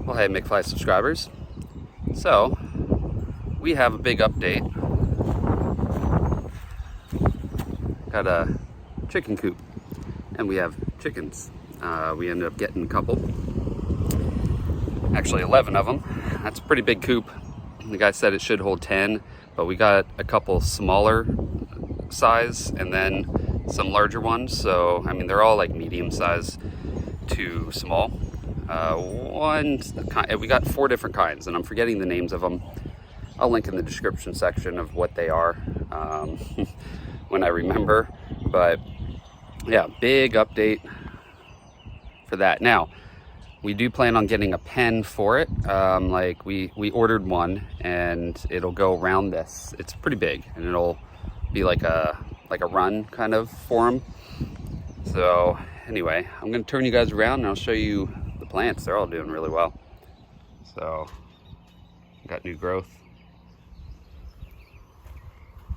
Well, hey, McFly subscribers. So, we have a big update. Got a chicken coop, and we have chickens. We ended up getting a couple. Actually, 11 of them. That's a pretty big coop. The guy said it should hold 10, but we got a couple smaller size and then some larger ones. So, I mean, they're all like medium size to small. We got 4 different kinds, and I'm forgetting the names of them. I'll link in the description section of what they are when I remember. But yeah, big update for that. Now, we do plan on getting a pen for it. Like we ordered one, and it'll go around this. It's pretty big, and it'll be like a run kind of for them. So anyway, I'm gonna turn you guys around and I'll show you the plants. They're all doing really well. So got new growth.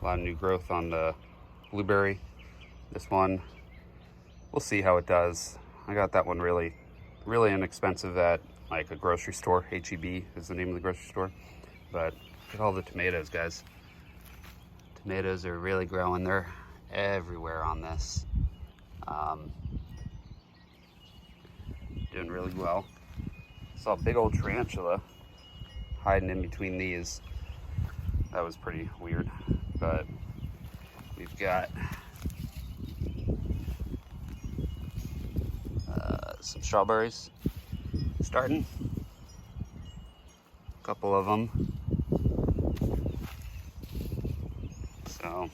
A lot of new growth on the blueberry. This one, we'll see how it does. I got that one really inexpensive at like a grocery store. HEB is the name of the grocery store. But look at all the tomatoes, guys. Tomatoes are really growing. They're everywhere on this. Doing really well. Saw a big old tarantula hiding in between these. That was pretty weird. But we've got some strawberries starting. A couple of them. So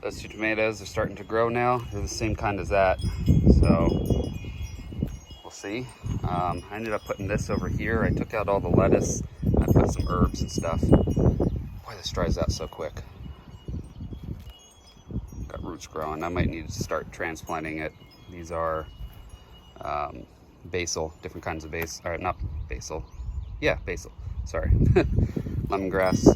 those 2 tomatoes are starting to grow now. They're the same kind as that. So we'll see. I ended up putting this over here. I took out all the lettuce. I put some herbs and stuff. Boy, this dries out so quick. Got roots growing. I might need to start transplanting it. These are basil, different kinds of basil. Or not basil. Yeah, basil. Sorry. Lemongrass.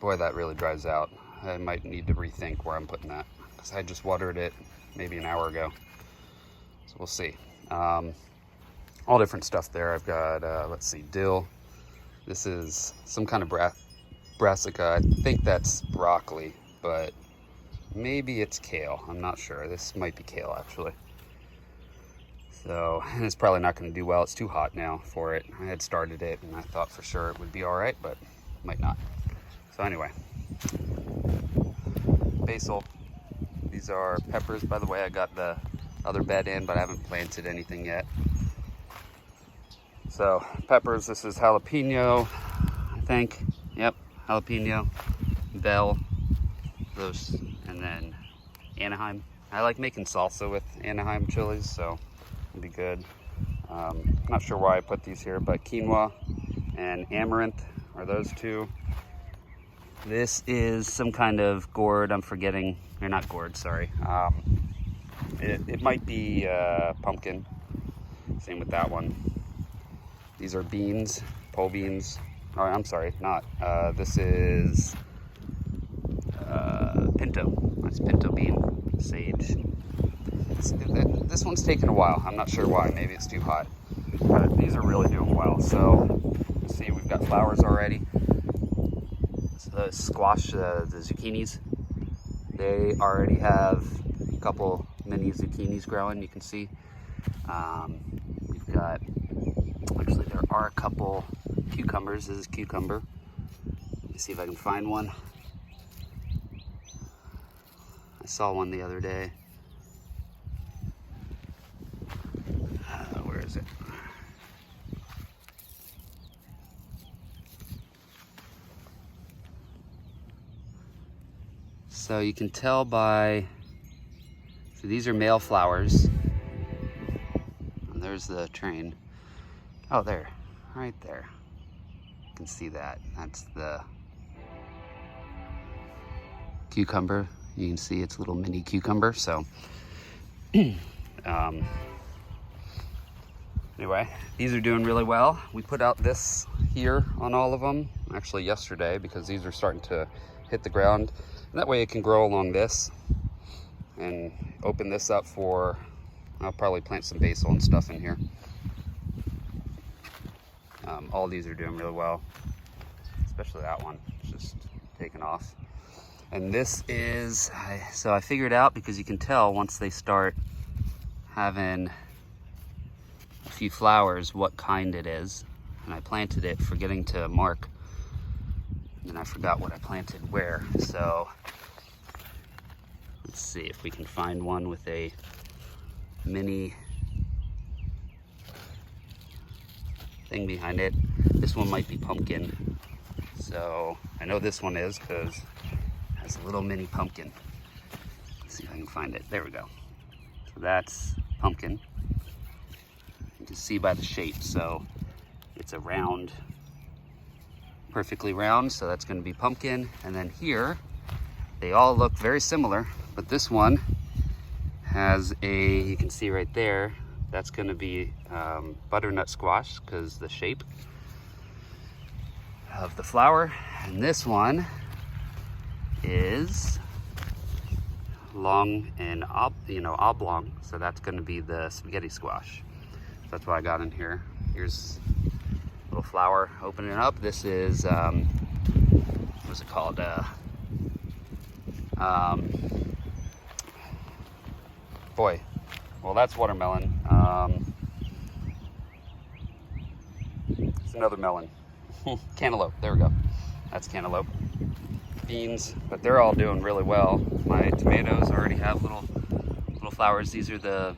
Boy, that really dries out. I might need to rethink where I'm putting that, because I just watered it maybe an hour ago. So we'll see. All different stuff there. I've got, let's see, dill. This is some kind of brassica. I think that's broccoli, but maybe it's kale. I'm not sure. This might be kale, actually. So, and it's probably not going to do well. It's too hot now for it. I had started it, and I thought for sure it would be all right, but might not. So anyway, basil. These are peppers, by the way. I got the other bed in, but I haven't planted anything yet. So peppers, this is jalapeno, I think. Yep, jalapeno, bell, those, and then Anaheim. I like making salsa with Anaheim chilies, so it'll be good. Not sure why I put these here, but quinoa and amaranth are those 2. This is some kind of gourd. I'm forgetting. Or not gourd, sorry. It might be pumpkin. Same with that one. These are beans, pole beans. Oh, I'm sorry, not. This is pinto. That's pinto bean, sage. This one's taking a while. I'm not sure why. Maybe it's too hot. But these are really doing well. So, see, we've got flowers already. So the squash, the zucchinis, they already have a couple mini zucchinis growing. You can see. We've got. Actually, there are a couple cucumbers. This is cucumber. Let me see if I can find one. I saw one the other day. Where is it? So you can tell by, so these are male flowers. And there's the train. Oh, there, right there. You can see that. That's the cucumber. You can see it's a little mini cucumber. So, anyway, these are doing really well. We put out this here on all of them, actually yesterday, because these are starting to hit the ground. And that way it can grow along this and open this up for I'll probably plant some basil and stuff in here. All these are doing really well, especially that one. It's just taking off. And this is, so I figured out, because you can tell once they start having a few flowers what kind it is. And I planted it forgetting to mark, and I forgot what I planted where. So let's see if we can find one with a mini thing behind it. This one might be pumpkin. So I know this one is because it has a little mini pumpkin. Let's see if I can find it. There we go. So that's pumpkin. You can see by the shape. So it's a round, perfectly round. So that's going to be pumpkin. And then here, they all look very similar, but this one has a, you can see right there, that's going to be butternut squash because the shape of the flower. And this one is long and oblong, so that's going to be the spaghetti squash. That's what I got in here. Here's a little flower opening up. This is what's it called? Boy, well, that's watermelon. It's another melon. Cantaloupe, there we go. That's cantaloupe. Beans, but they're all doing really well. My tomatoes already have little flowers. These are the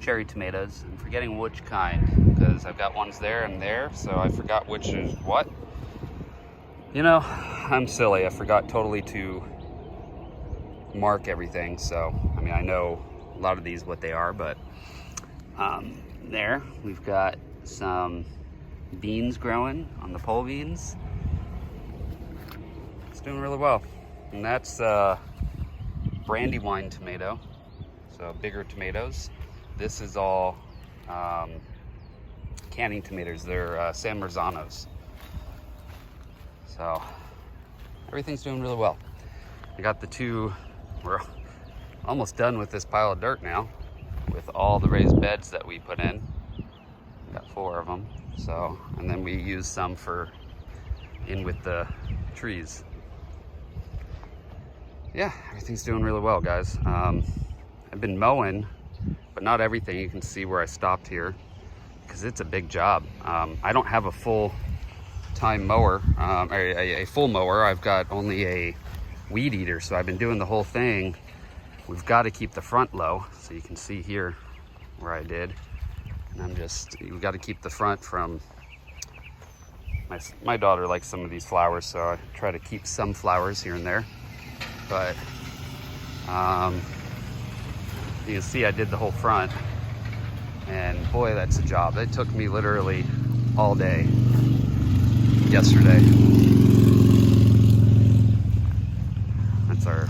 cherry tomatoes. I'm forgetting which kind because I've got ones there and there, so I forgot which is what. You know, I'm silly. I forgot totally to mark everything. So, I mean, I know a lot of these what they are, but there we've got some beans growing on the pole beans. It's doing really well. And that's brandywine tomato, so bigger tomatoes. This is all canning tomatoes. They're San Marzanos. So everything's doing really well. I got the two, we're almost done with this pile of dirt now with all the raised beds that we put in. Got 4 of them. So, and then we use some for in with the trees. Yeah, everything's doing really well, guys. I've been mowing, but not everything. You can see where I stopped here because it's a big job. I don't have a full-time mower, a full mower. I've got only a weed eater, so I've been doing the whole thing. We've got to keep the front low, so you can see here where I did. And we've got to keep the front from, my daughter likes some of these flowers, so I try to keep some flowers here and there. But you can see I did the whole front, and boy, that's a job. It took me literally all day yesterday. That's our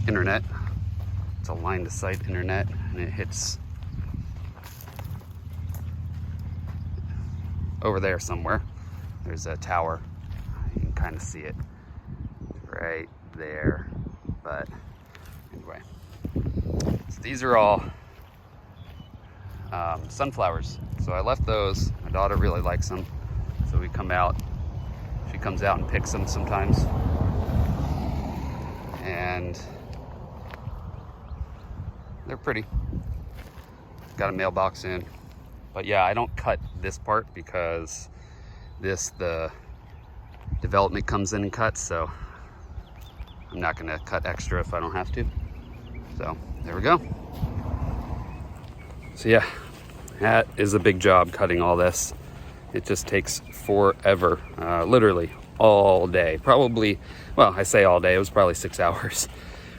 internet. It's a line to sight internet, and it hits over there somewhere. There's a tower. You can kind of see it right there. But anyway, so these are all sunflowers. So I left those. My daughter really likes them. So we come out. She comes out and picks them sometimes. And they're pretty. Got a mailbox in. But yeah, I don't cut this part because the development comes in and cuts, so I'm not gonna cut extra if I don't have to. So there we go. So yeah, that is a big job cutting all this. It just takes forever, literally all day. Probably, well, I say all day, it was probably 6 hours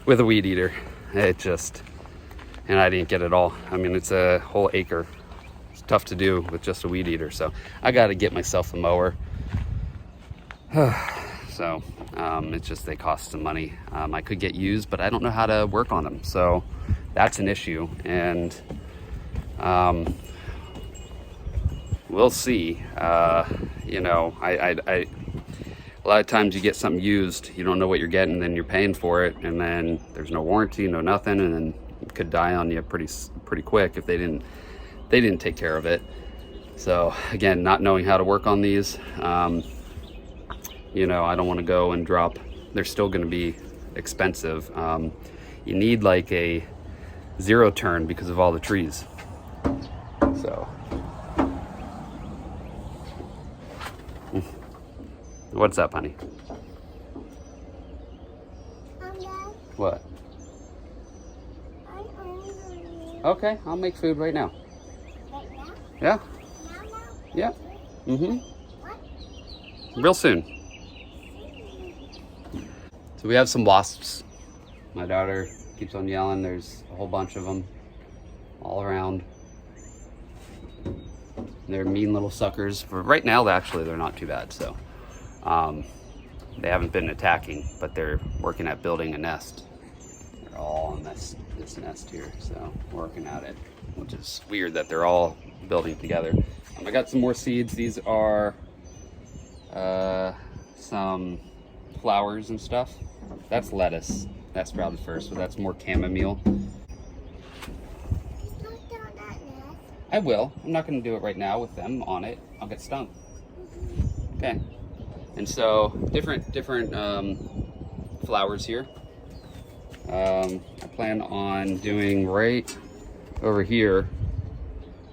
with a weed eater. And I didn't get it all. I mean, it's a whole acre. It's tough to do with just a weed eater, so I got to get myself a mower. So it's just they cost some money. I could get used, but I don't know how to work on them, so that's an issue. And we'll see. You know, a lot of times you get something used, you don't know what you're getting, then you're paying for it, and then there's no warranty, no nothing, and then it could die on you pretty quick if they didn't take care of it. So again, not knowing how to work on these, you know, I don't want to go and drop. They're still going to be expensive. You need like a 0 turn because of all the trees. So what's up, honey? What? I'm hungry. Okay, I'll make food right now. Right now? Yeah. Now? Yeah. What? Real soon. So we have some wasps. My daughter keeps on yelling. There's a whole bunch of them all around. They're mean little suckers. For right now, actually, they're not too bad. So they haven't been attacking, but they're working at building a nest. They're all on this nest here, so working at it, which is weird that they're all building together. I got some more seeds. These are some flowers and stuff. That's lettuce. That sprouted first, so that's more chamomile. I will. I'm not going to do it right now with them on it. I'll get stung. Okay. And so different flowers here. I plan on doing right over here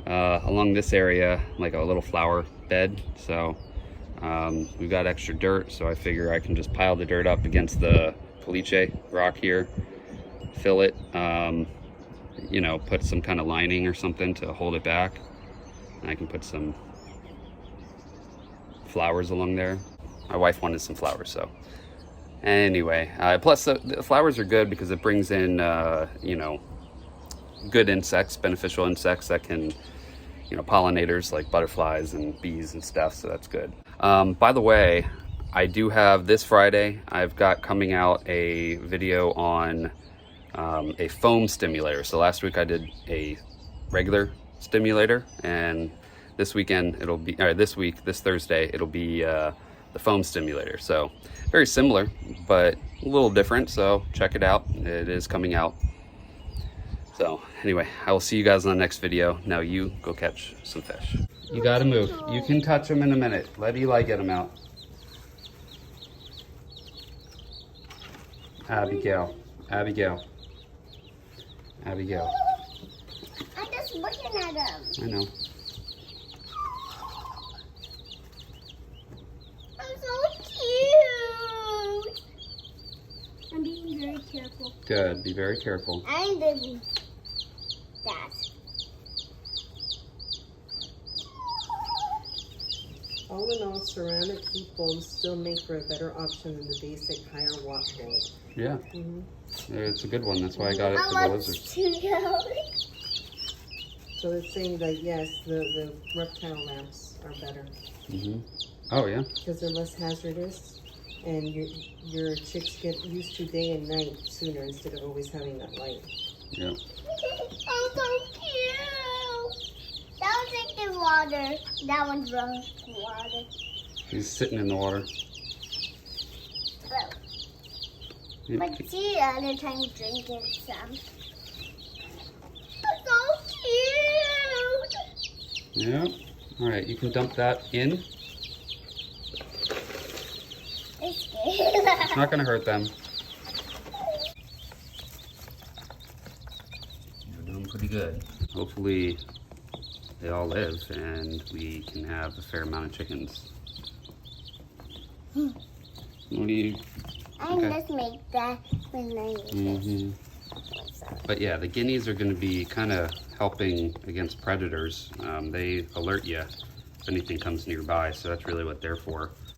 along this area like a little flower bed. So we've got extra dirt, so I figure I can just pile the dirt up against the caliche rock here, fill it, you know, put some kind of lining or something to hold it back, and I can put some flowers along there. My wife wanted some flowers, so anyway, plus the flowers are good because it brings in you know, good insects, beneficial insects that can, you know, pollinators like butterflies and bees and stuff, so that's good. By the way, I do have this Friday, I've got coming out a video on a foam stimulator. So last week I did a regular stimulator, and this weekend it'll be, or this Thursday, it'll be the foam stimulator. So very similar, but a little different. So check it out. It is coming out. So anyway, I will see you guys on the next video. Now you go catch some fish. You gotta move. You can touch them in a minute. Let Eli get them out. Abigail. Abigail. Abigail. I'm just looking at them. I know. I'm so cute. I'm being very careful. Good. Be very careful. I'm busy. That. All in all, ceramic heat bulbs still make for a better option than the basic higher watt bulb. Yeah. It's a good one. That's why I got it I for the want lizards. to go. So it's saying that yes, the reptile lamps are better Oh yeah. because they're less hazardous, and your chicks get used to day and night sooner instead of always having that light. Yeah. Oh, so cute. That one's in the water. That one's running in water. He's sitting in the water. But see, the other time drinking some. So cute. Yeah. All right. You can dump that in. It's good. It's not gonna hurt them. You're doing pretty good. Hopefully they all live and we can have a fair amount of chickens. What do you... I just make that when I use But yeah, the guineas are going to be kind of helping against predators. They alert you if anything comes nearby, so that's really what they're for.